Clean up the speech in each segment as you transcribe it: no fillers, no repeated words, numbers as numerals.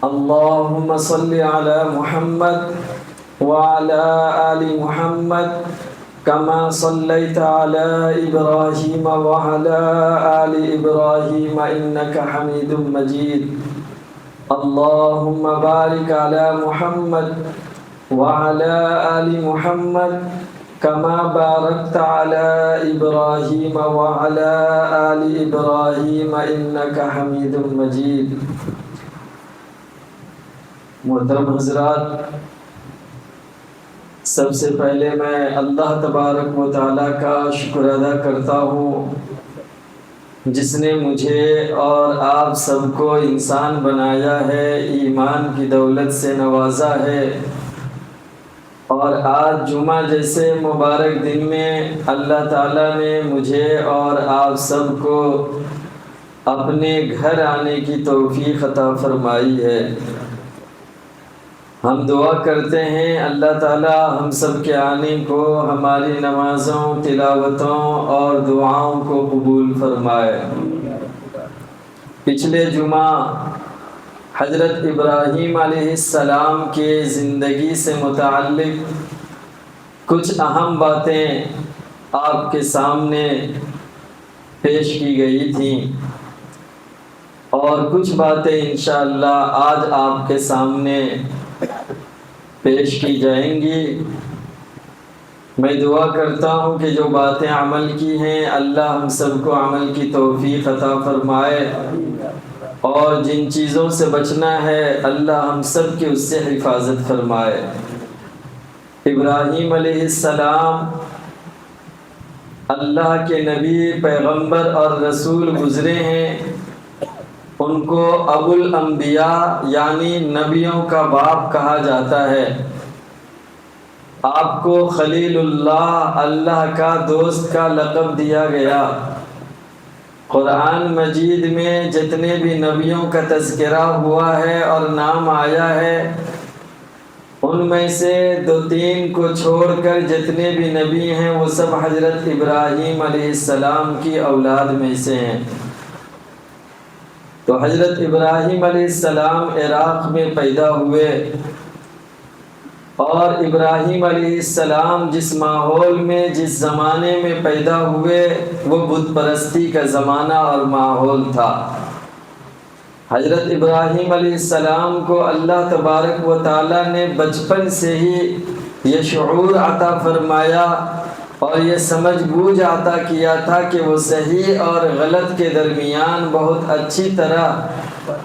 اللهم صل على محمد وعلى آل محمد كما صليت على إبراهيم وعلى آل إبراهيم إنك حميد مجيد. اللهم بارك على محمد وعلى آل محمد كما باركت على إبراهيم وعلى آل إبراهيم إنك حميد مجيد. محترم حضرات، سب سے پہلے میں اللہ تبارک و تعالیٰ کا شکر ادا کرتا ہوں جس نے مجھے اور آپ سب کو انسان بنایا ہے، ایمان کی دولت سے نوازا ہے، اور آج جمعہ جیسے مبارک دن میں اللہ تعالیٰ نے مجھے اور آپ سب کو اپنے گھر آنے کی توفیق عطا فرمائی ہے۔ ہم دعا کرتے ہیں اللہ تعالیٰ ہم سب کے آنے کو، ہماری نمازوں، تلاوتوں اور دعاؤں کو قبول فرمائے۔ پچھلے جمعہ حضرت ابراہیم علیہ السلام کے زندگی سے متعلق کچھ اہم باتیں آپ کے سامنے پیش کی گئی تھیں، اور کچھ باتیں انشاءاللہ آج آپ کے سامنے پیش کی جائیں گی۔ میں دعا کرتا ہوں کہ جو باتیں عمل کی ہیں اللہ ہم سب کو عمل کی توفیق عطا فرمائے، اور جن چیزوں سے بچنا ہے اللہ ہم سب کی اس سے حفاظت فرمائے۔ ابراہیم علیہ السلام اللہ کے نبی، پیغمبر اور رسول گزرے ہیں، ان کو ابو الانبیاء یعنی نبیوں کا باپ کہا جاتا ہے۔ آپ کو خلیل اللہ، اللہ کا دوست کا لقب دیا گیا۔ قرآن مجید میں جتنے بھی نبیوں کا تذکرہ ہوا ہے اور نام آیا ہے، ان میں سے 2-3 کو چھوڑ کر جتنے بھی نبی ہیں وہ سب حضرت ابراہیم علیہ السلام کی اولاد میں سے ہیں۔ تو حضرت ابراہیم علیہ السلام عراق میں پیدا ہوئے، اور ابراہیم علیہ السلام جس ماحول میں، جس زمانے میں پیدا ہوئے وہ بت پرستی کا زمانہ اور ماحول تھا۔ حضرت ابراہیم علیہ السلام کو اللہ تبارک و تعالیٰ نے بچپن سے ہی یہ شعور عطا فرمایا اور یہ سمجھ بوجھ عطا کیا تھا کہ وہ صحیح اور غلط کے درمیان بہت اچھی طرح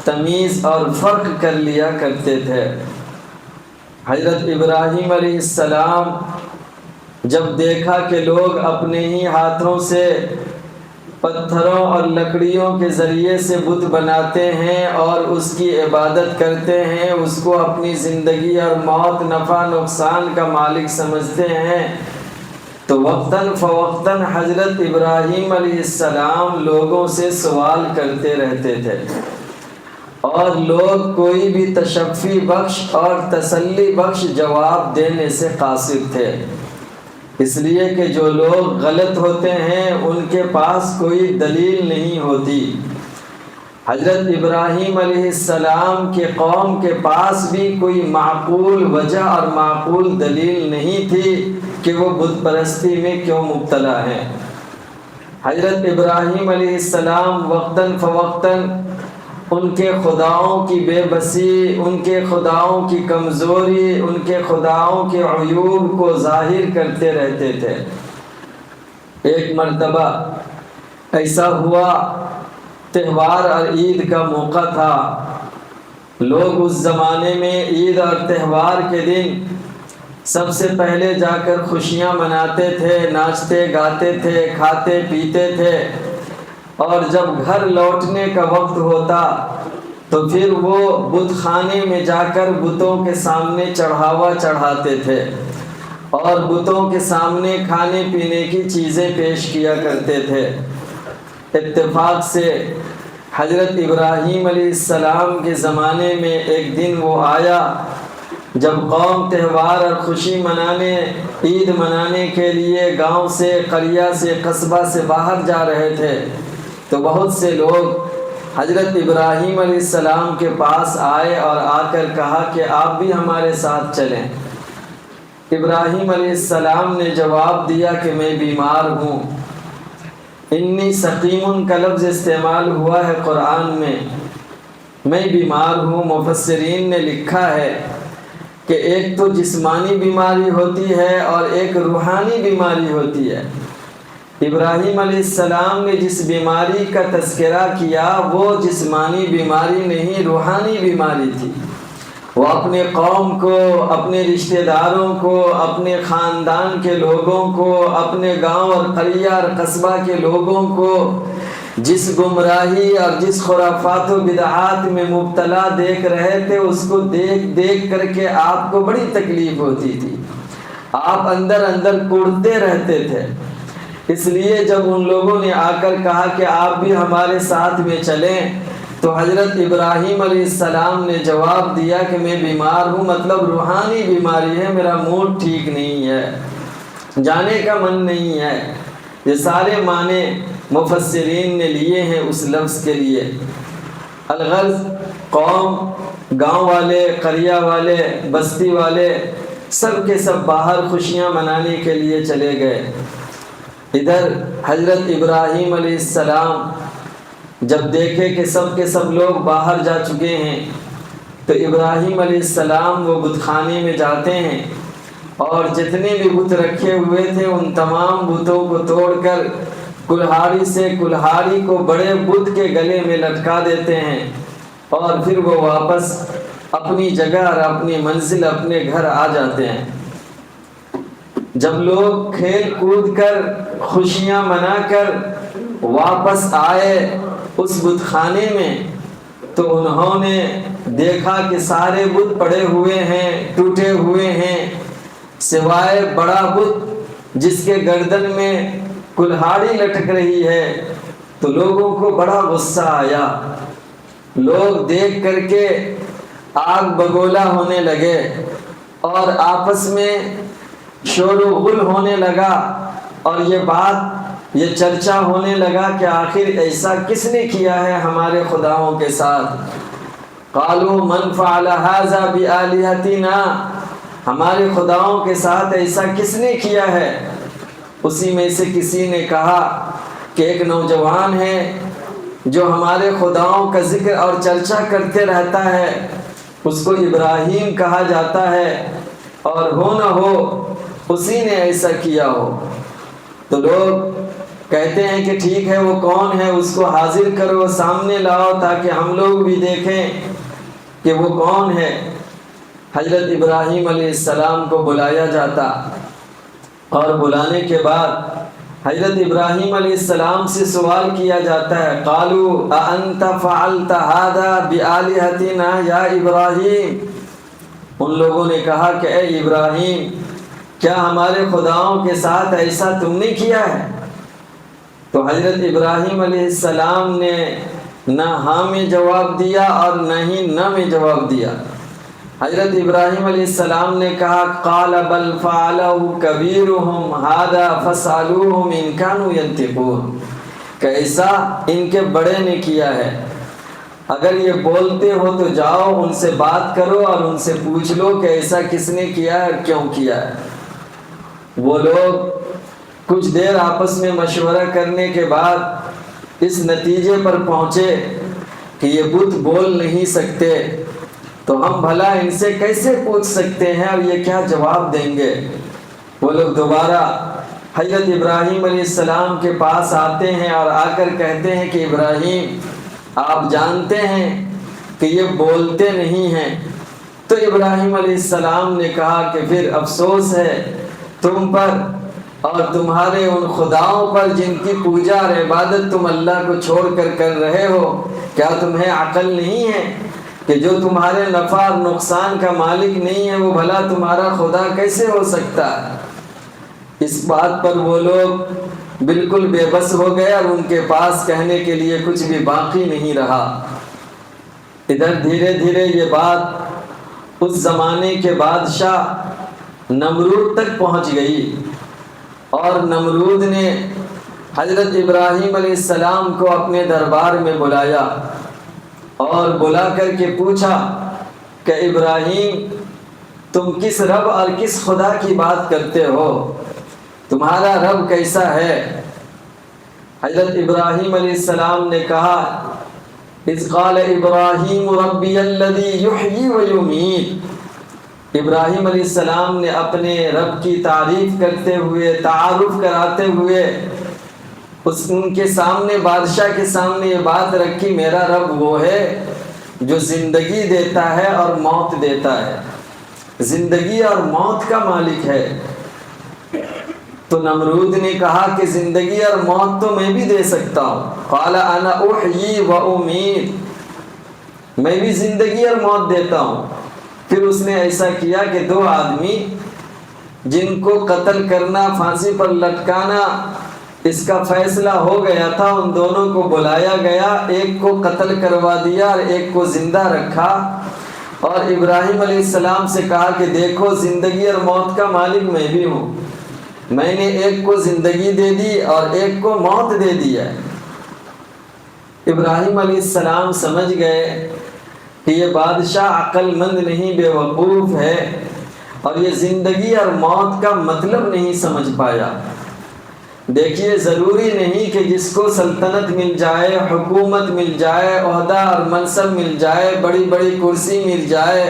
تمیز اور فرق کر لیا کرتے تھے۔ حضرت ابراہیم علیہ السلام جب دیکھا کہ لوگ اپنے ہی ہاتھوں سے پتھروں اور لکڑیوں کے ذریعے سے بت بناتے ہیں اور اس کی عبادت کرتے ہیں، اس کو اپنی زندگی اور موت، نفع نقصان کا مالک سمجھتے ہیں، تو وقتاً فوقتاً حضرت ابراہیم علیہ السلام لوگوں سے سوال کرتے رہتے تھے، اور لوگ کوئی بھی تشفی بخش اور تسلی بخش جواب دینے سے قاصر تھے، اس لیے کہ جو لوگ غلط ہوتے ہیں ان کے پاس کوئی دلیل نہیں ہوتی۔ حضرت ابراہیم علیہ السلام کے قوم کے پاس بھی کوئی معقول وجہ اور معقول دلیل نہیں تھی کہ وہ بت پرستی میں کیوں مبتلا ہیں۔ حضرت ابراہیم علیہ السلام وقتاً فوقتاً ان کے خداؤں کی بے بسی، ان کے خداؤں کی کمزوری، ان کے خداؤں کے عیوب کو ظاہر کرتے رہتے تھے۔ ایک مرتبہ ایسا ہوا، تہوار اور عید کا موقع تھا۔ لوگ اس زمانے میں عید اور تہوار کے دن سب سے پہلے جا کر خوشیاں مناتے تھے، ناچتے گاتے تھے، کھاتے پیتے تھے، اور جب گھر لوٹنے کا وقت ہوتا تو پھر وہ بت خانے میں جا کر بتوں کے سامنے چڑھاوا چڑھاتے تھے، اور بتوں کے سامنے کھانے پینے کی چیزیں پیش کیا کرتے تھے۔ اتفاق سے حضرت ابراہیم علیہ السلام کے زمانے میں ایک دن وہ آیا جب قوم تہوار اور خوشی منانے، عید منانے کے لیے گاؤں سے، قریہ سے، قصبہ سے باہر جا رہے تھے، تو بہت سے لوگ حضرت ابراہیم علیہ السلام کے پاس آئے اور آ کر کہا کہ آپ بھی ہمارے ساتھ چلیں۔ ابراہیم علیہ السلام نے جواب دیا کہ میں بیمار ہوں، انی سقیم کا لفظ استعمال ہوا ہے قرآن میں بیمار ہوں۔ مفسرین نے لکھا ہے کہ ایک تو جسمانی بیماری ہوتی ہے اور ایک روحانی بیماری ہوتی ہے۔ ابراہیم علیہ السلام نے جس بیماری کا تذکرہ کیا وہ جسمانی بیماری نہیں، روحانی بیماری تھی۔ وہ اپنے قوم کو، اپنے رشتہ داروں کو، اپنے خاندان کے لوگوں کو، اپنے گاؤں اور قریہ اور قصبہ کے لوگوں کو جس گمراہی اور جس خرافات و بدعات میں مبتلا دیکھ رہے تھے، اس کو دیکھ کر کے آپ کو بڑی تکلیف ہوتی تھی، آپ اندر اندر کوڑتے رہتے تھے۔ اس لیے جب ان لوگوں نے آ کر کہا کہ آپ بھی ہمارے ساتھ میں چلیں، تو حضرت ابراہیم علیہ السلام نے جواب دیا کہ میں بیمار ہوں، مطلب روحانی بیماری ہے، میرا موڈ ٹھیک نہیں ہے، جانے کا من نہیں ہے۔ یہ سارے معنی مفسرین نے لیے ہیں اس لفظ کے لیے۔ الغرض قوم، گاؤں والے، قریہ والے، بستی والے سب کے سب باہر خوشیاں منانے کے لیے چلے گئے۔ ادھر حضرت ابراہیم علیہ السلام جب دیکھے کہ سب کے سب لوگ باہر جا چکے ہیں، تو ابراہیم علیہ السلام وہ بت خانے میں جاتے ہیں اور جتنے بھی بت رکھے ہوئے تھے ان تمام بتوں کو توڑ کر کلہاڑی سے کلہاڑی کو بڑے بت کے گلے میں لٹکا دیتے ہیں، اور پھر وہ واپس اپنی جگہ اور اپنی منزل، اپنے گھر آ جاتے ہیں۔ جب لوگ کھیل کود کر خوشیاں منا کر واپس آئے اس بت خانے میں، تو انہوں نے دیکھا کہ سارے بت پڑے ہوئے ہیں، ٹوٹے ہوئے ہیں، سوائے بڑا بت جس کے گردن میں کلہاڑی لٹک رہی ہے۔ تو لوگوں کو بڑا غصہ آیا، لوگ دیکھ کر کے آگ بگولا ہونے لگے اور آپس میں شور و غل ہونے لگا، اور یہ چرچا ہونے لگا کہ آخر ایسا کس نے کیا ہے ہمارے خداؤں کے ساتھ۔ قالوا من فعل هذا بآلهتنا، ہمارے خداؤں کے ساتھ ایسا کس نے کیا ہے۔ اسی میں سے کسی نے کہا کہ ایک نوجوان ہے جو ہمارے خداؤں کا ذکر اور چرچا کرتے رہتا ہے، اس کو ابراہیم کہا جاتا ہے، اور ہو نہ ہو اسی نے ایسا کیا ہو۔ تو لوگ کہتے ہیں کہ ٹھیک ہے، وہ کون ہے، اس کو حاضر کرو، سامنے لاؤ تاکہ ہم لوگ بھی دیکھیں کہ وہ کون ہے۔ حضرت ابراہیم علیہ السلام کو بلایا جاتا، اور بلانے کے بعد حضرت ابراہیم علیہ السلام سے سوال کیا جاتا ہے، قالوا اانت فعلت هذا بآلهتنا یا ابراہیم۔ ان لوگوں نے کہا کہ اے ابراہیم، کیا ہمارے خداؤں کے ساتھ ایسا تم نے کیا ہے؟ تو حضرت ابراہیم علیہ السلام نے نہ ہاں میں جواب دیا اور نہ ہی نہ میں جواب دیا۔ حضرت ابراہیم علیہ السلام نے کہا قال بل فعلہ کبیرہم ھذا فاسألوہم ان کانوا ینطقون، کہ ایسا ان کے بڑے نے کیا ہے، اگر یہ بولتے ہو تو جاؤ ان سے بات کرو اور ان سے پوچھ لو کہ ایسا کس نے کیا ہے اور کیوں کیا ہے۔ وہ لوگ کچھ دیر آپس میں مشورہ کرنے کے بعد اس نتیجے پر پہنچے کہ یہ بت بول نہیں سکتے، تو ہم بھلا ان سے کیسے پوچھ سکتے ہیں اور یہ کیا جواب دیں گے۔ وہ لوگ دوبارہ حضرت ابراہیم علیہ السلام کے پاس آتے ہیں اور آ کر کہتے ہیں کہ ابراہیم، آپ جانتے ہیں کہ یہ بولتے نہیں ہیں۔ تو ابراہیم علیہ السلام نے کہا کہ پھر افسوس ہے تم پر اور تمہارے ان خداؤں پر جن کی پوجا اور عبادت تم اللہ کو چھوڑ کر رہے ہو۔ کیا تمہیں عقل نہیں ہے کہ جو تمہارے نفع اور نقصان کا مالک نہیں ہے وہ بھلا تمہارا خدا کیسے ہو سکتا ہے؟ اس بات پر وہ لوگ بالکل بے بس ہو گئے اور ان کے پاس کہنے کے لیے کچھ بھی باقی نہیں رہا۔ ادھر دھیرے دھیرے یہ بات اس زمانے کے بادشاہ نمرود تک پہنچ گئی، اور نمرود نے حضرت ابراہیم علیہ السلام کو اپنے دربار میں بلایا اور بلا کر کے پوچھا کہ ابراہیم تم کس رب اور کس خدا کی بات کرتے ہو؟ تمہارا رب کیسا ہے؟ حضرت ابراہیم علیہ السلام نے کہا اذ قال ابراہیم ربی الذی یحیی و یمیت۔ ابراہیم علیہ السلام نے اپنے رب کی تعریف کرتے ہوئے، تعارف کراتے ہوئے ان کے سامنے، بادشاہ کے سامنے یہ بات رکھی، میرا رب وہ ہے جو زندگی دیتا ہے اور موت دیتا ہے، زندگی اور موت کا مالک ہے۔ تو نمرود نے کہا کہ زندگی اور موت تو میں بھی دے سکتا ہوں، قال انا احیی و امید، میں بھی زندگی اور موت دیتا ہوں۔ پھر اس نے ایسا کیا کہ دو آدمی جن کو قتل کرنا، پھانسی پر لٹکانا اس کا فیصلہ ہو گیا تھا، ان دونوں کو بلایا گیا، ایک کو قتل کروا دیا اور ایک کو زندہ رکھا، اور ابراہیم علیہ السلام سے کہا کہ دیکھو زندگی اور موت کا مالک میں بھی ہوں، میں نے ایک کو زندگی دے دی اور ایک کو موت دے دیا۔ ابراہیم علیہ السلام سمجھ گئے کہ یہ بادشاہ عقل مند نہیں، بے وقوف ہے، اور یہ زندگی اور موت کا مطلب نہیں سمجھ پایا۔ دیکھیے ضروری نہیں کہ جس کو سلطنت مل جائے، حکومت مل جائے، عہدہ اور منصب مل جائے، بڑی بڑی کرسی مل جائے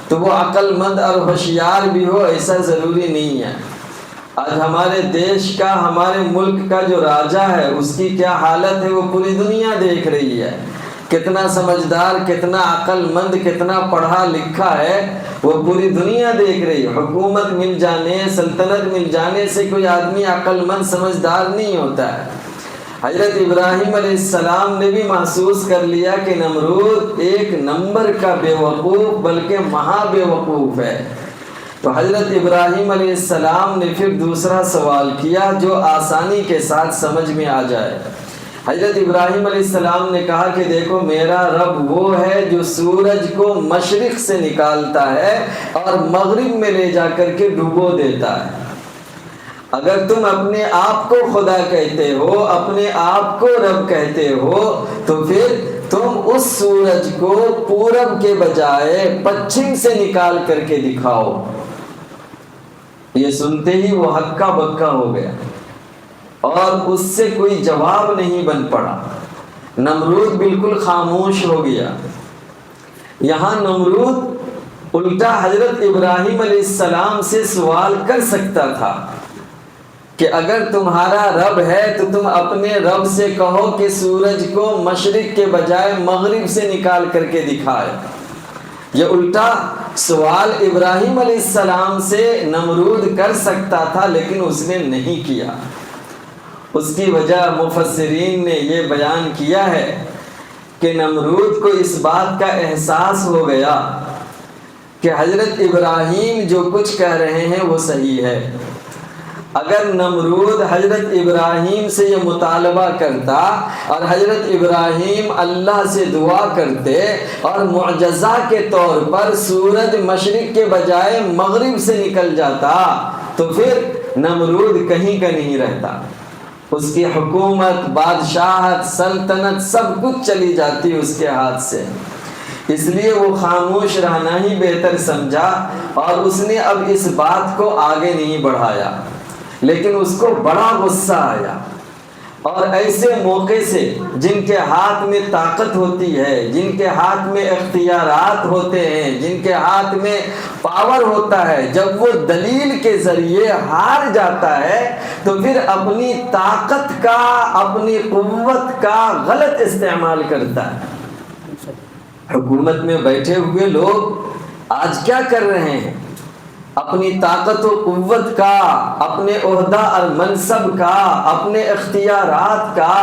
تو وہ عقل مند اور ہوشیار بھی ہو، ایسا ضروری نہیں ہے۔ آج ہمارے دیش کا، ہمارے ملک کا جو راجا ہے اس کی کیا حالت ہے وہ پوری دنیا دیکھ رہی ہے، کتنا سمجھدار، کتنا عقل مند، کتنا پڑھا لکھا ہے وہ پوری دنیا دیکھ رہی ہے۔ حکومت مل جانے، سلطنت مل جانے سے کوئی آدمی عقل مند سمجھدار نہیں ہوتا ہے۔ حضرت ابراہیم علیہ السلام نے بھی محسوس کر لیا کہ نمرود ایک نمبر کا بے وقوف بلکہ مہا بے وقوف ہے۔ تو حضرت ابراہیم علیہ السلام نے پھر دوسرا سوال کیا جو آسانی کے ساتھ سمجھ میں آ جائے۔ حضرت ابراہیم علیہ السلام نے کہا کہ دیکھو میرا رب وہ ہے جو سورج کو مشرق سے نکالتا ہے اور مغرب میں لے جا کر کے ڈبو دیتا ہے۔ اگر تم اپنے آپ کو خدا کہتے ہو، اپنے آپ کو رب کہتے ہو، تو پھر تم اس سورج کو پورب کے بجائے پچھم سے نکال کر کے دکھاؤ۔ یہ سنتے ہی وہ ہکا بکا ہو گیا اور اس سے کوئی جواب نہیں بن پڑا۔ نمرود بالکل خاموش ہو گیا۔ یہاں نمرود الٹا حضرت ابراہیم علیہ السلام سے سوال کر سکتا تھا کہ اگر تمہارا رب ہے تو تم اپنے رب سے کہو کہ سورج کو مشرق کے بجائے مغرب سے نکال کر کے دکھائے۔ یہ الٹا سوال ابراہیم علیہ السلام سے نمرود کر سکتا تھا لیکن اس نے نہیں کیا۔ اس کی وجہ مفسرین نے یہ بیان کیا ہے کہ نمرود کو اس بات کا احساس ہو گیا کہ حضرت ابراہیم جو کچھ کہہ رہے ہیں وہ صحیح ہے۔ اگر نمرود حضرت ابراہیم سے یہ مطالبہ کرتا اور حضرت ابراہیم اللہ سے دعا کرتے اور معجزہ کے طور پر سورج مشرق کے بجائے مغرب سے نکل جاتا تو پھر نمرود کہیں کا نہیں رہتا، اس کی حکومت، بادشاہت، سلطنت سب کچھ چلی جاتی اس کے ہاتھ سے۔ اس لیے وہ خاموش رہنا ہی بہتر سمجھا اور اس نے اب اس بات کو آگے نہیں بڑھایا، لیکن اس کو بڑا غصہ آیا۔ اور ایسے موقع سے جن کے ہاتھ میں طاقت ہوتی ہے، جن کے ہاتھ میں اختیارات ہوتے ہیں، جن کے ہاتھ میں پاور ہوتا ہے، جب وہ دلیل کے ذریعے ہار جاتا ہے تو پھر اپنی طاقت کا، اپنی قوت کا غلط استعمال کرتا ہے۔ حکومت میں بیٹھے ہوئے لوگ آج کیا کر رہے ہیں؟ اپنی طاقت و قوت کا، اپنے عہدہ اور منصب کا، اپنے اختیارات کا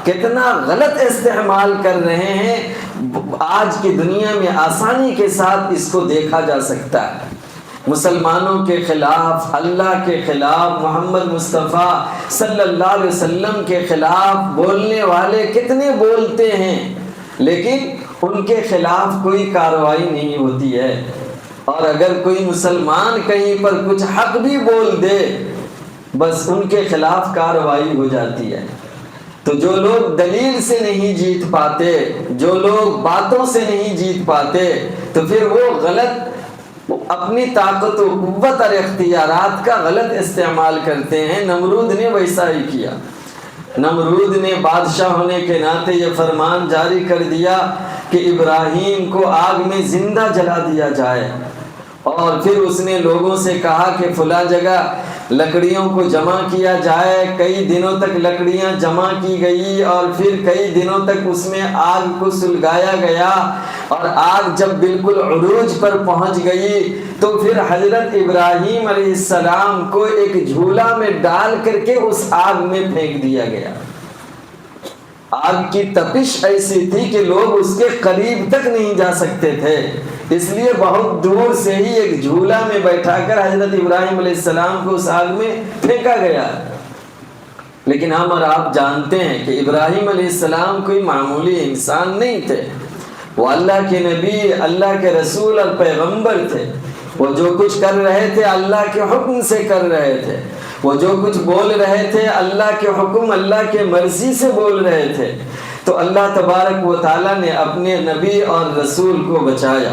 کتنا غلط استعمال کر رہے ہیں، آج کی دنیا میں آسانی کے ساتھ اس کو دیکھا جا سکتا ہے۔ مسلمانوں کے خلاف، اللہ کے خلاف، محمد مصطفیٰ صلی اللہ علیہ وسلم کے خلاف بولنے والے کتنے بولتے ہیں لیکن ان کے خلاف کوئی کارروائی نہیں ہوتی ہے۔ اور اگر کوئی مسلمان کہیں پر کچھ حق بھی بول دے بس ان کے خلاف کارروائی ہو جاتی ہے۔ تو جو لوگ دلیل سے نہیں جیت پاتے، جو لوگ باتوں سے نہیں جیت پاتے، تو پھر وہ غلط اپنی طاقت و قوت اور اختیارات کا غلط استعمال کرتے ہیں۔ نمرود نے ویسا ہی کیا۔ نمرود نے بادشاہ ہونے کے ناطے یہ فرمان جاری کر دیا کہ ابراہیم کو آگ میں زندہ جلا دیا جائے، اور پھر اس نے لوگوں سے کہا کہ فلاں جگہ لکڑیوں کو جمع کیا جائے۔ کئی دنوں تک لکڑیاں جمع کی گئی، اور پھر کئی دنوں تک اس میں آگ کو سلگایا گیا، اور آگ جب بالکل عروج پر پہنچ گئی تو پھر حضرت ابراہیم علیہ السلام کو ایک جھولا میں ڈال کر کے اس آگ میں پھینک دیا گیا۔ آگ کی تپش ایسی تھی کہ لوگ اس کے قریب تک نہیں جا سکتے تھے، اس لیے بہت دور سے ہی ایک جھولا میں بیٹھا کر حضرت ابراہیم علیہ السلام کو اس آگ میں پھینکا گیا۔ لیکن ہم اور آپ جانتے ہیں کہ ابراہیم علیہ السلام کوئی معمولی انسان نہیں تھے، وہ اللہ کے نبی، اللہ کے رسول اور پیغمبر تھے۔ وہ جو کچھ کر رہے تھے اللہ کے حکم سے کر رہے تھے، وہ جو کچھ بول رہے تھے اللہ کے حکم، اللہ کے مرضی سے بول رہے تھے۔ تو اللہ تبارک و تعالیٰ نے اپنے نبی اور رسول کو بچایا۔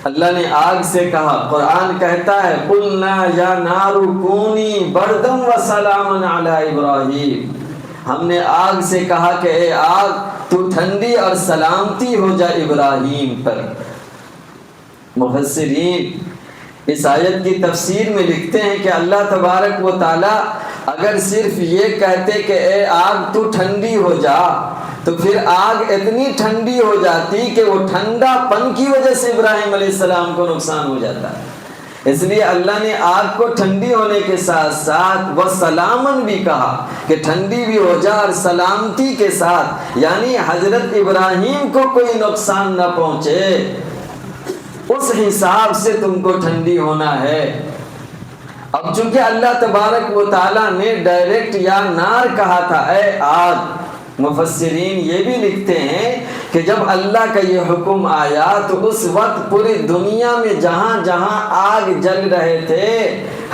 اللہ نے آگ سے کہا، قرآن کہتا ہے قُلْنَا يَا نَارُ كُونِي بَرْدًا وَسَلَامًا عَلَىٰ إِبْرَاهِيمَ، ہم نے آگ سے کہا کہ اے آگ تو ٹھنڈی اور سلامتی ہو جا ابراہیم پر۔ مفسرین اس آیت کی تفسیر میں لکھتے ہیں کہ اللہ تبارک و تعالیٰ اگر صرف یہ کہتے کہ اے آگ تو ٹھنڈی ہو جا، تو پھر آگ اتنی ٹھنڈی ہو جاتی کہ وہ ٹھنڈا پن کی وجہ سے ابراہیم علیہ السلام کو نقصان ہو جاتا ہے۔ اس لیے اللہ نے آگ کو ٹھنڈی ہونے کے ساتھ ساتھ وسلامن بھی کہا کہ ٹھنڈی بھی ہو جا اور سلامتی کے ساتھ، یعنی حضرت ابراہیم کو کوئی نقصان نہ پہنچے، اس حساب سے تم کو ٹھنڈی ہونا ہے۔ اب چونکہ اللہ تبارک و تعالیٰ نے ڈائریکٹ یا نار کہا تھا اے آگ، مفسرین یہ بھی لکھتے ہیں کہ جب اللہ کا یہ حکم آیا تو اس وقت پوری دنیا میں جہاں جہاں آگ جل رہے تھے،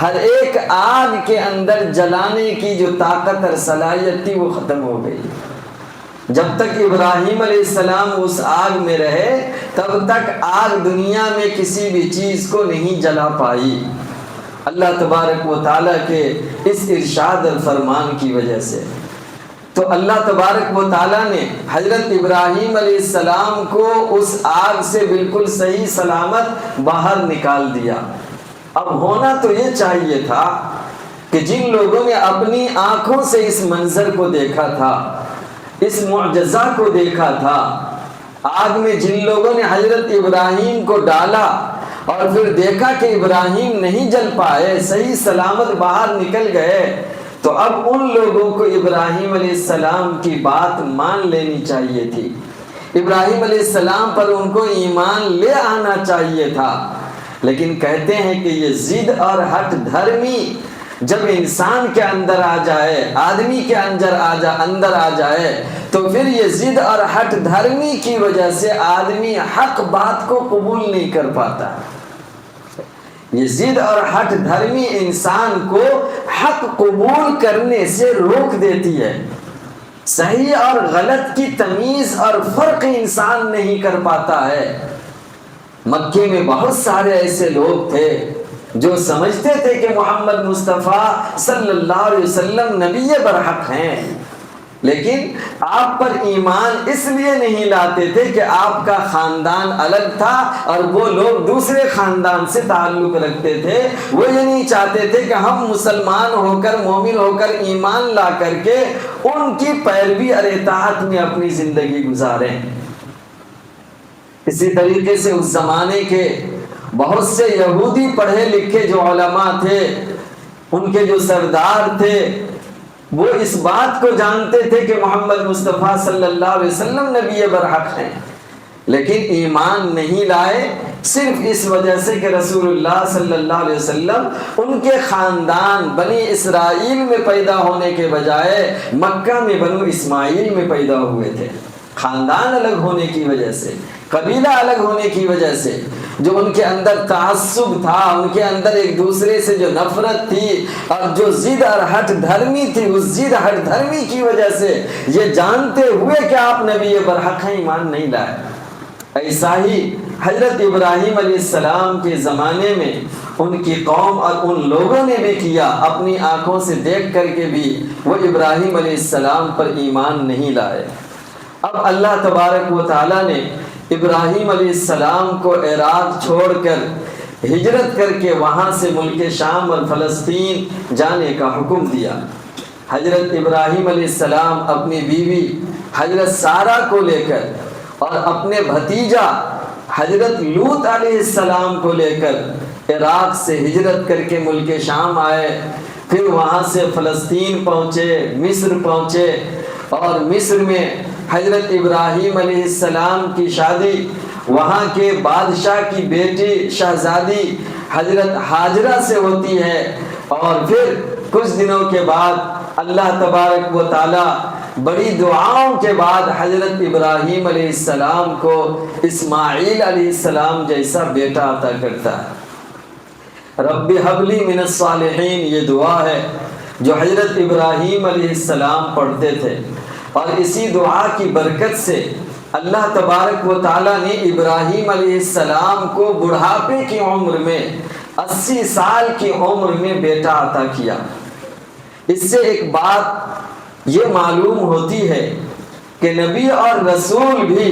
ہر ایک آگ کے اندر جلانے کی جو طاقت اور صلاحیت تھی وہ ختم ہو گئی۔ جب تک ابراہیم علیہ السلام اس آگ میں رہے تب تک آگ دنیا میں کسی بھی چیز کو نہیں جلا پائی، اللہ تبارک و تعالیٰ کے اس ارشاد اور فرمان کی وجہ سے۔ تو اللہ تبارک و تعالیٰ نے حضرت ابراہیم علیہ السلام کو اس آگ سے بالکل صحیح سلامت باہر نکال دیا۔ اب ہونا تو یہ چاہیے تھا کہ جن لوگوں نے اپنی آنکھوں سے اس منظر کو دیکھا تھا، اس معجزہ کو دیکھا تھا، آگ میں جن لوگوں نے حضرت ابراہیم کو ڈالا اور پھر دیکھا کہ ابراہیم نہیں جل پائے، صحیح سلامت باہر نکل گئے، تو اب ان لوگوں کو ابراہیم علیہ السلام کی بات مان لینی چاہیے تھی، ابراہیم علیہ السلام پر ان کو ایمان لے آنا چاہیے تھا۔ لیکن کہتے ہیں کہ یہ ضد اور ہٹ دھرمی جب انسان کے اندر آ جائے، آدمی کے اندر آ جائے تو پھر یہ ضد اور ہٹ دھرمی کی وجہ سے آدمی حق بات کو قبول نہیں کر پاتا۔ یہ ضد اور ہٹ دھرمی انسان کو حق قبول کرنے سے روک دیتی ہے، صحیح اور غلط کی تمیز اور فرق انسان نہیں کر پاتا ہے۔ مکے میں بہت سارے ایسے لوگ تھے جو سمجھتے تھے کہ محمد مصطفیٰ صلی اللہ علیہ وسلم نبی برحق ہیں، لیکن آپ پر ایمان اس لیے نہیں لاتے تھے کہ آپ کا خاندان الگ تھا اور وہ لوگ دوسرے خاندان سے تعلق رکھتے تھے۔ وہ یہ نہیں چاہتے تھے کہ ہم مسلمان ہو کر، مومن ہو کر، ایمان لا کر کے ان کی پیروی اور اطاعت میں اپنی زندگی گزاریں۔ اسی طریقے سے اس زمانے کے بہت سے یہودی پڑھے لکھے جو علماء تھے، ان کے جو سردار تھے، وہ اس بات کو جانتے تھے کہ محمد مصطفیٰ صلی اللہ علیہ وسلم نبی برحق ہیں، لیکن ایمان نہیں لائے صرف اس وجہ سے کہ رسول اللہ صلی اللہ علیہ وسلم ان کے خاندان بنی اسرائیل میں پیدا ہونے کے بجائے مکہ میں بنو اسماعیل میں پیدا ہوئے تھے، خاندان الگ ہونے کی وجہ سے۔ قبیلہ الگ ہونے کی وجہ سے، جو ان کے اندر تعصب تھا، ان کے اندر ایک دوسرے سے جو نفرت تھی اور جو ضد اور ہٹ دھرمی تھی، اس ضد ہٹ دھرمی کی وجہ سے یہ جانتے ہوئے کہ آپ نبی برحق ہیں ایمان نہیں لائے۔ ایسا ہی حضرت ابراہیم علیہ السلام کے زمانے میں ان کی قوم اور ان لوگوں نے بھی کیا، اپنی آنکھوں سے دیکھ کر کے بھی وہ ابراہیم علیہ السلام پر ایمان نہیں لائے۔ اب اللہ تبارک و تعالیٰ نے ابراہیم علیہ السلام کو عراق چھوڑ کر ہجرت کر کے وہاں سے ملک شام اور فلسطین جانے کا حکم دیا۔ حضرت ابراہیم علیہ السلام اپنی بیوی حضرت سارہ کو لے کر اور اپنے بھتیجا حضرت لوط علیہ السلام کو لے کر عراق سے ہجرت کر کے ملک شام آئے، پھر وہاں سے فلسطین پہنچے، مصر پہنچے، اور مصر میں حضرت ابراہیم علیہ السلام کی شادی وہاں کے بادشاہ کی بیٹی شہزادی حضرت ہاجرہ سے ہوتی ہے، اور پھر کچھ دنوں کے بعد اللہ تبارک و تعالی بڑی دعاؤں کے بعد حضرت ابراہیم علیہ السلام کو اسماعیل علیہ السلام جیسا بیٹا عطا کرتا ہے۔ رب حب لی من الصالحین، یہ دعا ہے جو حضرت ابراہیم علیہ السلام پڑھتے تھے، اور اسی دعا کی برکت سے اللہ تبارک و تعالیٰ نے ابراہیم علیہ السلام کو بڑھاپے کی عمر میں 80 سال کی عمر میں بیٹا عطا کیا۔ اس سے ایک بات یہ معلوم ہوتی ہے کہ نبی اور رسول بھی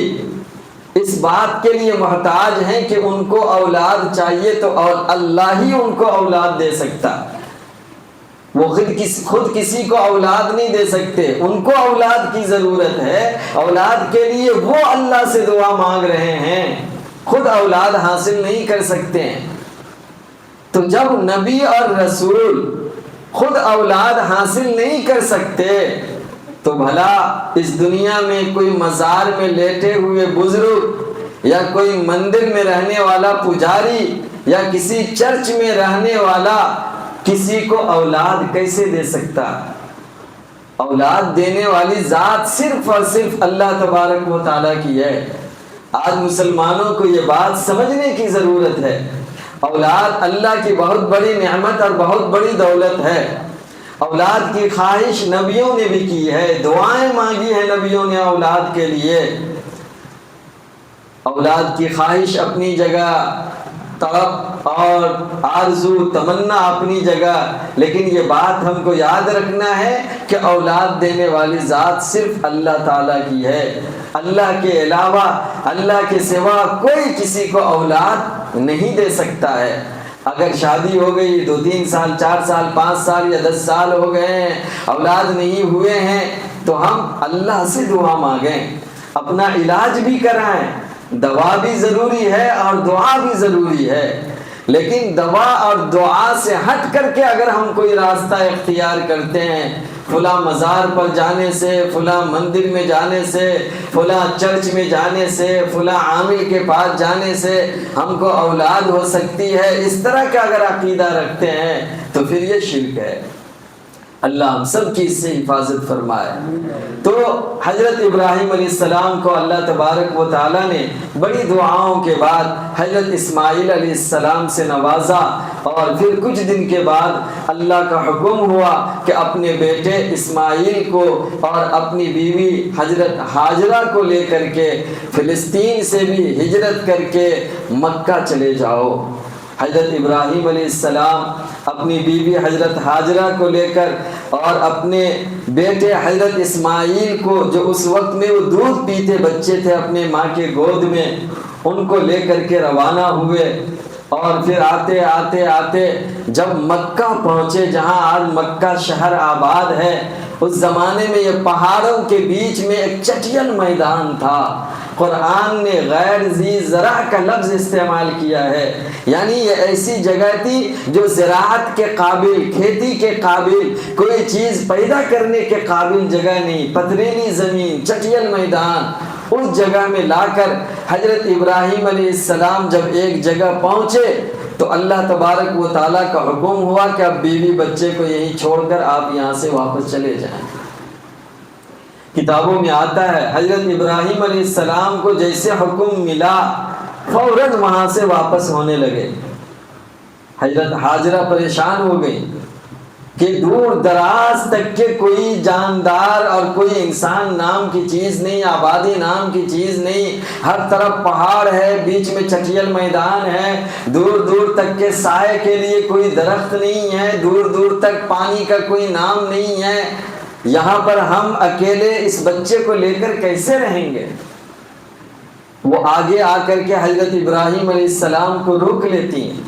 اس بات کے لیے محتاج ہیں کہ ان کو اولاد چاہیے تو اللہ ہی ان کو اولاد دے سکتا، وہ خود کسی کو اولاد نہیں دے سکتے، ان کو اولاد کی ضرورت ہے، اولاد کے لیے وہ اللہ سے دعا مانگ رہے ہیں، خود اولاد حاصل نہیں کر سکتے ہیں۔ تو جب نبی اور رسول خود اولاد حاصل نہیں کر سکتے تو بھلا اس دنیا میں کوئی مزار میں لیٹے ہوئے بزرگ یا کوئی مندر میں رہنے والا پجاری یا کسی چرچ میں رہنے والا کسی کو اولاد کیسے دے سکتا؟ اولاد دینے والی ذات صرف اور صرف اللہ تبارک و تعالیٰ کی ہے۔ آج مسلمانوں کو یہ بات سمجھنے کی ضرورت ہے، اولاد اللہ کی بہت بڑی نعمت اور بہت بڑی دولت ہے۔ اولاد کی خواہش نبیوں نے بھی کی ہے، دعائیں مانگی ہیں نبیوں نے اولاد کے لیے۔ اولاد کی خواہش اپنی جگہ، طلب اور آرزو تمنا اپنی جگہ، لیکن یہ بات ہم کو یاد رکھنا ہے کہ اولاد دینے والی ذات صرف اللہ تعالیٰ کی ہے۔ اللہ کے علاوہ، اللہ کے سوا کوئی کسی کو اولاد نہیں دے سکتا ہے۔ اگر شادی ہو گئی 2-3 سال 4 سال 5 سال یا 10 سال ہو گئے ہیں، اولاد نہیں ہوئے ہیں، تو ہم اللہ سے دعا مانگیں، اپنا علاج بھی کرائیں۔ دوا بھی ضروری ہے اور دعا بھی ضروری ہے، لیکن دوا اور دعا سے ہٹ کر کے اگر ہم کوئی راستہ اختیار کرتے ہیں، فلاں مزار پر جانے سے، فلاں مندر میں جانے سے، فلاں چرچ میں جانے سے، فلاں عامل کے پاس جانے سے ہم کو اولاد ہو سکتی ہے، اس طرح کا اگر عقیدہ رکھتے ہیں تو پھر یہ شرک ہے۔ اللہ ہم سب کی اس سے حفاظت فرمائے۔ تو حضرت ابراہیم علیہ السلام کو اللہ تبارک و تعالیٰ نے بڑی دعاؤں کے بعد حضرت اسماعیل علیہ السلام سے نوازا، اور پھر کچھ دن کے بعد اللہ کا حکم ہوا کہ اپنے بیٹے اسماعیل کو اور اپنی بیوی حضرت ہاجرہ کو لے کر کے فلسطین سے بھی ہجرت کر کے مکہ چلے جاؤ۔ حضرت ابراہیم علیہ السلام اپنی بیوی حضرت ہاجرہ کو لے کر اور اپنے بیٹے حضرت اسماعیل کو، جو اس وقت میں وہ دودھ پیتے بچے تھے اپنے ماں کے گود میں، ان کو لے کر کے روانہ ہوئے، اور پھر آتے آتے آتے جب مکہ پہنچے، جہاں آج مکہ شہر آباد ہے، اس زمانے میں یہ پہاڑوں کے بیچ میں ایک چٹیل میدان تھا۔ قرآن نے غیر ذی زرع کا لفظ استعمال کیا ہے، یعنی یہ ایسی جگہ تھی جو زراعت کے قابل، کھیتی کے قابل، کوئی چیز پیدا کرنے کے قابل جگہ نہیں، پتھریلی زمین، چٹیل میدان۔ اس جگہ میں لا کر حضرت ابراہیم علیہ السلام جب ایک جگہ پہنچے تو اللہ تبارک و تعالیٰ کا حکم ہوا کہ اب بیوی بچے کو یہیں چھوڑ کر آپ یہاں سے واپس چلے جائیں۔ کتابوں میں آتا ہے حضرت ابراہیم علیہ السلام کو جیسے حکم ملا فوراً وہاں سے واپس ہونے لگے۔ حضرت حاجرہ پریشان ہو گئی کہ دور دراز تک کے کوئی جاندار اور کوئی انسان نام کی چیز نہیں، آبادی نام کی چیز نہیں، ہر طرف پہاڑ ہے، بیچ میں چٹیل میدان ہے، دور دور تک کے سائے کے لیے کوئی درخت نہیں ہے، دور دور تک پانی کا کوئی نام نہیں ہے، یہاں پر ہم اکیلے اس بچے کو لے کر کیسے رہیں گے؟ وہ آگے آ کر کے حضرت ابراہیم علیہ السلام کو روک لیتی ہیں،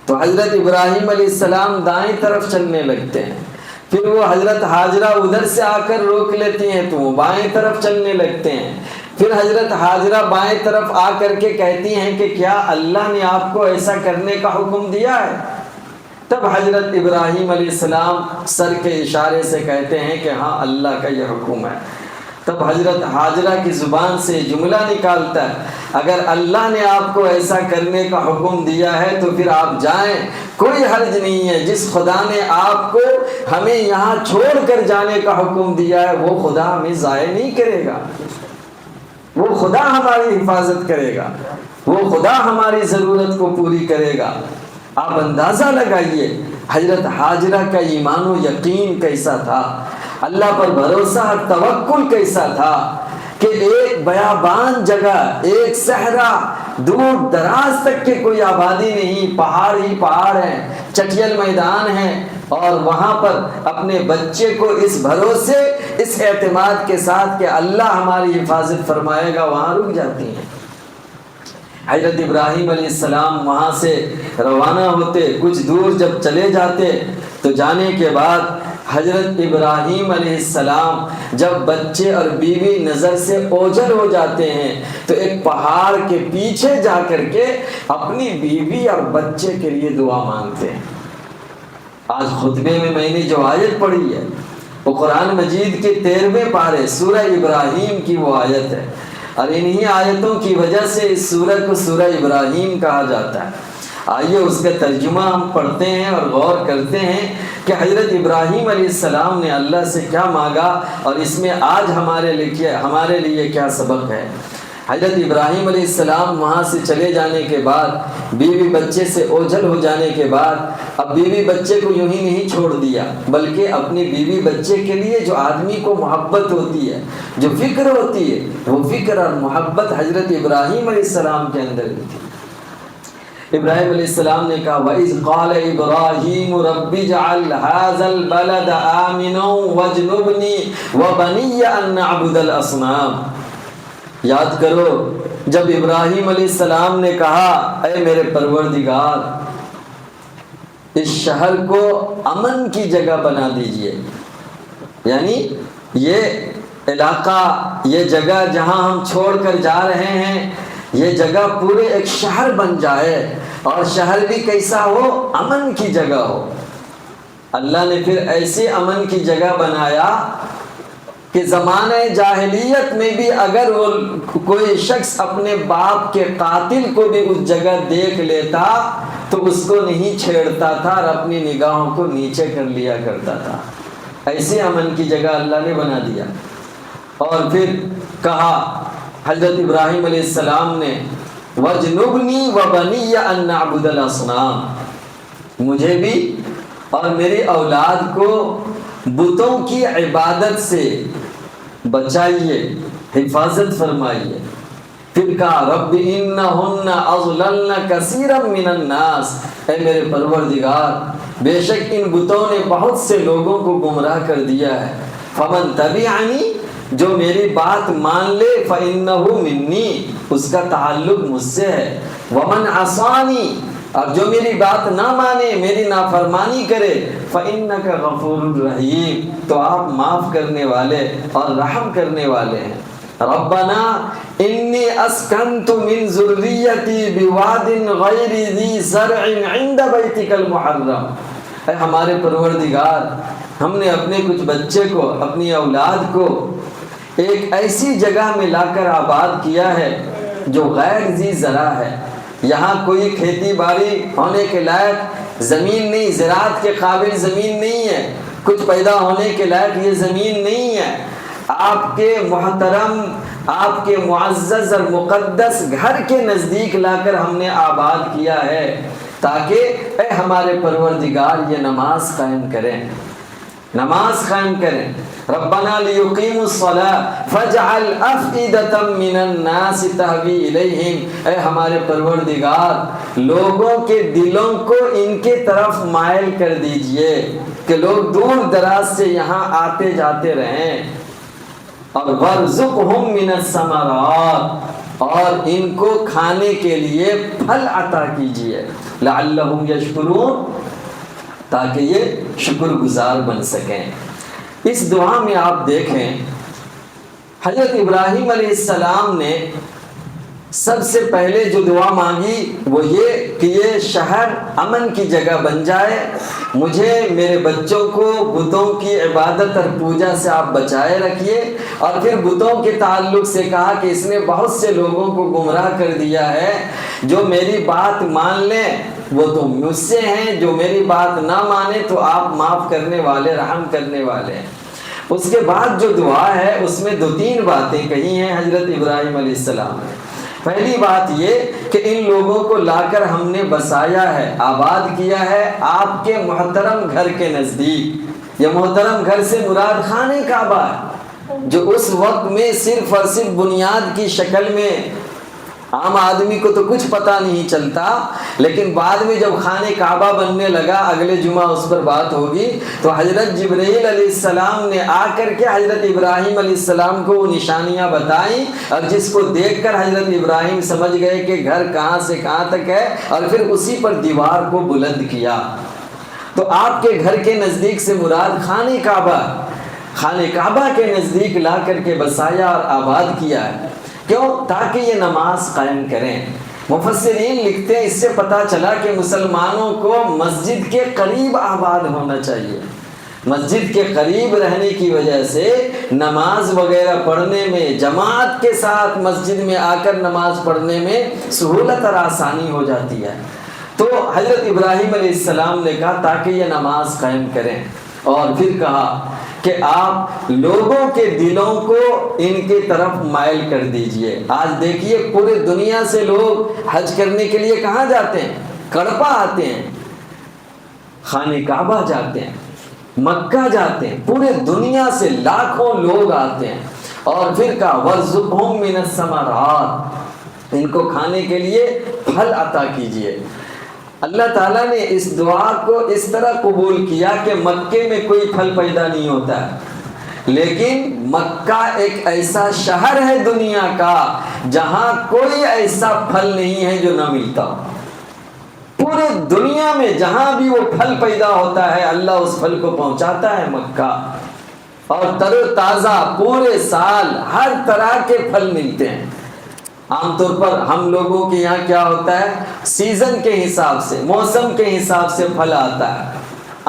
تو حضرت ابراہیم علیہ السلام دائیں طرف چلنے لگتے ہیں، پھر وہ حضرت حاجرہ ادھر سے آ کر روک لیتی ہیں تو وہ بائیں طرف چلنے لگتے ہیں، پھر حضرت حاجرہ بائیں طرف آ کر کے کہتی ہیں کہ کیا اللہ نے آپ کو ایسا کرنے کا حکم دیا ہے؟ تب حضرت ابراہیم علیہ السلام سر کے اشارے سے کہتے ہیں کہ ہاں اللہ کا یہ حکم ہے۔ تب حضرت حاجرہ کی زبان سے جملہ نکالتا ہے، اگر اللہ نے آپ کو ایسا کرنے کا حکم دیا ہے تو پھر آپ جائیں، کوئی حرج نہیں ہے، جس خدا نے آپ کو ہمیں یہاں چھوڑ کر جانے کا حکم دیا ہے وہ خدا ہمیں ضائع نہیں کرے گا، وہ خدا ہماری حفاظت کرے گا، وہ خدا ہماری ضرورت کو پوری کرے گا۔ آپ اندازہ لگائیے حضرت حاجرہ کا ایمان و یقین کیسا تھا، اللہ پر بھروسہ اور توکل کیسا تھا کہ ایک بیابان جگہ، ایک صحرا، دور دراز تک کے کوئی آبادی نہیں، پہاڑ ہی پہاڑ ہیں، چٹیل میدان ہیں، اور وہاں پر اپنے بچے کو اس بھروسے، اس اعتماد کے ساتھ کہ اللہ ہماری حفاظت فرمائے گا وہاں رک جاتی ہیں۔ حضرت ابراہیم علیہ السلام وہاں سے روانہ ہوتے، کچھ دور جب چلے جاتے تو جانے کے بعد حضرت ابراہیم علیہ السلام جب بچے اور بیوی نظر سے اوجھل ہو جاتے ہیں تو ایک پہاڑ کے پیچھے جا کر کے اپنی بیوی اور بچے کے لیے دعا مانگتے ہیں۔ آج خطبے میں نے جو آیت پڑھی ہے وہ قرآن مجید کے 13ویں پارے سورہ ابراہیم کی وہ آیت ہے، اور انہی آیتوں کی وجہ سے اس سورہ کو سورہ ابراہیم کہا جاتا ہے۔ آئیے اس کا ترجمہ ہم پڑھتے ہیں اور غور کرتے ہیں کہ حضرت ابراہیم علیہ السلام نے اللہ سے کیا مانگا اور اس میں آج ہمارے لیے کیا سبق ہے۔ حضرت ابراہیم علیہ السلام وہاں سے چلے جانے کے بعد، بیوی بچے سے اوجھل ہو جانے کے بعد، اب بیوی بچے کو یوں ہی نہیں چھوڑ دیا، بلکہ اپنی بیوی بچے کے لیے جو آدمی کو محبت ہوتی ہے، جو فکر ہوتی ہے، وہ فکر اور محبت حضرت ابراہیم علیہ السلام کے اندر بھی تھی۔ ابراہیم علیہ السلام نے کہا وَإِذْ قَالَ إِبْرَاهِيمُ رَبِّ اجْعَلْ هَٰذَا الْبَلَدَ آمِنًا وَاجْنُبْنِي وَبَنِيَّ أَن نَّعْبُدَ الْأَصْنَامَ۔ یاد کرو جب ابراہیم علیہ السلام نے کہا اے میرے پروردگار اس شہر کو امن کی جگہ بنا دیجئے، یعنی یہ علاقہ، یہ جگہ جہاں ہم چھوڑ کر جا رہے ہیں، یہ جگہ پورے ایک شہر بن جائے، اور شہر بھی کیسا ہو؟ امن کی جگہ ہو۔ اللہ نے پھر ایسے امن کی جگہ بنایا کہ زمانہ جاہلیت میں بھی اگر وہ کوئی شخص اپنے باپ کے قاتل کو بھی اس جگہ دیکھ لیتا تو اس کو نہیں چھیڑتا تھا اور اپنی نگاہوں کو نیچے کر لیا کرتا تھا۔ ایسے امن کی جگہ اللہ نے بنا دیا۔ اور پھر کہا حضرت ابراہیم علیہ السلام نے وَجْنُبْنِي وَبَنِيَّ أَن نَّعْبُدَ الْأَصْنَامَ، مجھے بھی اور میری اولاد کو بتوں کی عبادت سے بچائیے، حفاظت فرمائیے۔ پھر کہا رب انہن اضللن کثیرا من الناس، اے میرے پروردگار بے شک ان بتوں نے بہت سے لوگوں کو گمراہ کر دیا ہے، فمن تبعنی، جو میری بات مان لے فإنہ منی، اس کا تعلق مجھ سے ہے، ومن عصانی، اب جو میری بات نہ مانے، میری نافرمانی کرے، فإنک غفور رحیم، تو آپ معاف کرنے والے اور رحم کرنے والے ہیں۔ ربنا انی اسکنت من ذریتی بواد غیر ذی زرع عند بیتک المحرم، اے ہمارے پروردگار ہم نے اپنے کچھ بچے کو، اپنی اولاد کو ایک ایسی جگہ میں لا کر آباد کیا ہے جو غیر ذی زرع ہے، یہاں کوئی کھیتی باڑی ہونے کے لائق زمین نہیں، زراعت کے قابل زمین نہیں ہے، کچھ پیدا ہونے کے لائق یہ زمین نہیں ہے، آپ کے محترم، آپ کے معزز اور مقدس گھر کے نزدیک لا کر ہم نے آباد کیا ہے، تاکہ اے ہمارے پروردگار یہ نماز قائم کریں، نماز قائم کریں۔ ربنا لیقیموا الصلاۃ فاجعل افئدۃ من الناس تہوی الیہم، اے ہمارے پروردگار لوگوں کے دلوں کو ان کے طرف مائل کر دیجئے کہ لوگ دور دراز سے یہاں آتے جاتے رہیں، اور وارزقہم من الثمرات، اور ان کو کھانے کے لیے پھل عطا کیجئے، لعلہم یشکرون، تاکہ یہ شکر گزار بن سکیں۔ اس دعا میں آپ دیکھیں حضرت ابراہیم علیہ السلام نے سب سے پہلے جو دعا مانگی وہ یہ کہ یہ شہر امن کی جگہ بن جائے، مجھے میرے بچوں کو بتوں کی عبادت اور پوجا سے آپ بچائے رکھیے، اور پھر بتوں کے تعلق سے کہا کہ اس نے بہت سے لوگوں کو گمراہ کر دیا ہے، جو میری بات مان لیں وہ تو مجھ سے ہیں، جو میری بات نہ مانے تو آپ معاف کرنے والے، رحم کرنے والے ہیں۔ اس کے بعد جو دعا ہے اس میں 2-3 باتیں کہی ہیں حضرت ابراہیم علیہ السلام نے۔ پہلی بات یہ کہ ان لوگوں کو لا کر ہم نے بسایا ہے، آباد کیا ہے آپ کے محترم گھر کے نزدیک۔ یہ محترم گھر سے مراد خانہ کعبہ ہے، جو اس وقت میں صرف اور صرف بنیاد کی شکل میں عام آدمی کو تو کچھ پتہ نہیں چلتا، لیکن بعد میں جب خانہ کعبہ بننے لگا، اگلے جمعہ اس پر بات ہوگی، تو حضرت جبرائیل علیہ السلام نے آ کر کے حضرت ابراہیم علیہ السلام کو وہ نشانیاں بتائیں، اور جس کو دیکھ کر حضرت ابراہیم سمجھ گئے کہ گھر کہاں سے کہاں تک ہے، اور پھر اسی پر دیوار کو بلند کیا۔ تو آپ کے گھر کے نزدیک سے مراد خانہ کعبہ، خانہ کعبہ کے نزدیک لا کر کے بسایا اور آباد کیا ہے۔ کیوں؟ تاکہ یہ نماز قائم کریں۔ مفسرین لکھتے ہیں اس سے پتہ چلا کہ مسلمانوں کو مسجد کے قریب آباد ہونا چاہیے، مسجد کے قریب رہنے کی وجہ سے نماز وغیرہ پڑھنے میں، جماعت کے ساتھ مسجد میں آ کر نماز پڑھنے میں سہولت اور آسانی ہو جاتی ہے۔ تو حضرت ابراہیم علیہ السلام نے کہا تاکہ یہ نماز قائم کریں، اور پھر کہا کہ آپ لوگوں کے دلوں کو ان کی طرف مائل کر دیجئے۔ آج دیکھیے پورے دنیا سے لوگ حج کرنے کے لیے کہاں جاتے ہیں؟ کڑپا آتے ہیں، خانہ کعبہ جاتے ہیں، مکہ جاتے ہیں، پورے دنیا سے لاکھوں لوگ آتے ہیں، اور پھر کہا وَارْزُقْهُم مِّنَ الثَّمَرَاتِ، ان کو کھانے کے لیے پھل عطا کیجئے۔ اللہ تعالیٰ نے اس دعا کو اس طرح قبول کیا کہ مکے میں کوئی پھل پیدا نہیں ہوتا ہے، لیکن مکہ ایک ایسا شہر ہے دنیا کا جہاں کوئی ایسا پھل نہیں ہے جو نہ ملتا ہو۔ پورے دنیا میں جہاں بھی وہ پھل پیدا ہوتا ہے اللہ اس پھل کو پہنچاتا ہے مکہ، اور تر و تازہ پورے سال ہر طرح کے پھل ملتے ہیں۔ عام طور پر ہم لوگوں کے یہاں کیا ہوتا ہے، سیزن کے حساب سے، موسم کے حساب سے پھل آتا ہے۔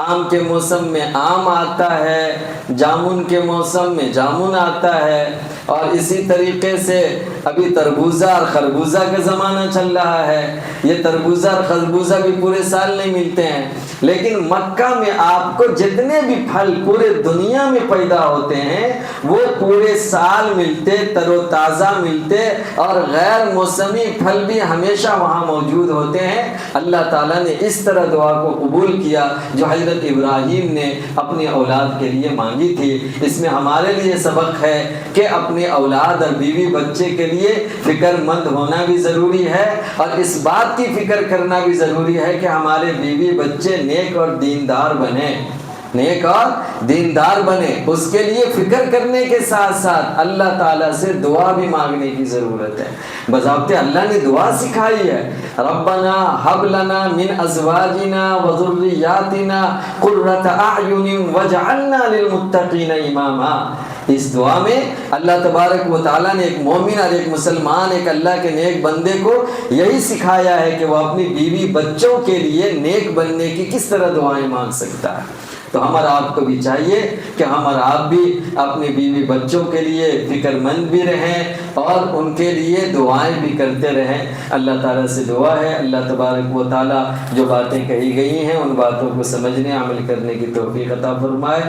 آم کے موسم میں آم آتا ہے، جامن کے موسم میں جامن آتا ہے، اور اسی طریقے سے ابھی تربوزہ اور خربوزہ کا زمانہ چل رہا ہے۔ یہ تربوزہ اور خربوزہ بھی پورے سال نہیں ملتے ہیں، لیکن مکہ میں آپ کو جتنے بھی پھل پورے دنیا میں پیدا ہوتے ہیں وہ پورے سال ملتے، تر و تازہ ملتے، اور غیر موسمی پھل بھی ہمیشہ وہاں موجود ہوتے ہیں۔ اللہ تعالیٰ نے اس طرح دعا کو قبول کیا جو حضرت ابراہیم نے اپنی اولاد کے لیے مانگی تھی۔ اس میں ہمارے لیے سبق ہے کہ اپنے اولاد اور بیوی بچے کے لیے فکر مند ہونا بھی ضروری ہے، اور اس بات کی فکر کرنا بھی ضروری ہے کہ ہمارے بیوی بچے نیک اور دیندار بنے، نیک اور دیندار بنے۔ اس کے لیے فکر کرنے کے ساتھ ساتھ اللہ تعالیٰ سے دعا بھی مانگنے کی ضرورت ہے۔ بضابطہ اللہ نے دعا سکھائی ہے، ربنا ہب لنا من ازواجنا وذریاتنا قرۃ اعین واجعلنا للمتقین اماما۔ اس دعا میں اللہ تبارک و تعالیٰ نے ایک مومن اور ایک مسلمان، ایک اللہ کے نیک بندے کو یہی سکھایا ہے کہ وہ اپنی بیوی بچوں کے لیے نیک بننے کی کس طرح دعائیں مانگ سکتا ہے۔ تو ہم اور آپ کو بھی چاہیے کہ ہم اور آپ بھی اپنی بیوی بچوں کے لیے فکر مند بھی رہیں اور ان کے لیے دعائیں بھی کرتے رہیں۔ اللہ تعالیٰ سے دعا ہے اللہ تبارک و تعالیٰ جو باتیں کہی گئی ہیں ان باتوں کو سمجھنے عمل کرنے کی توفیق عطا فرمائے۔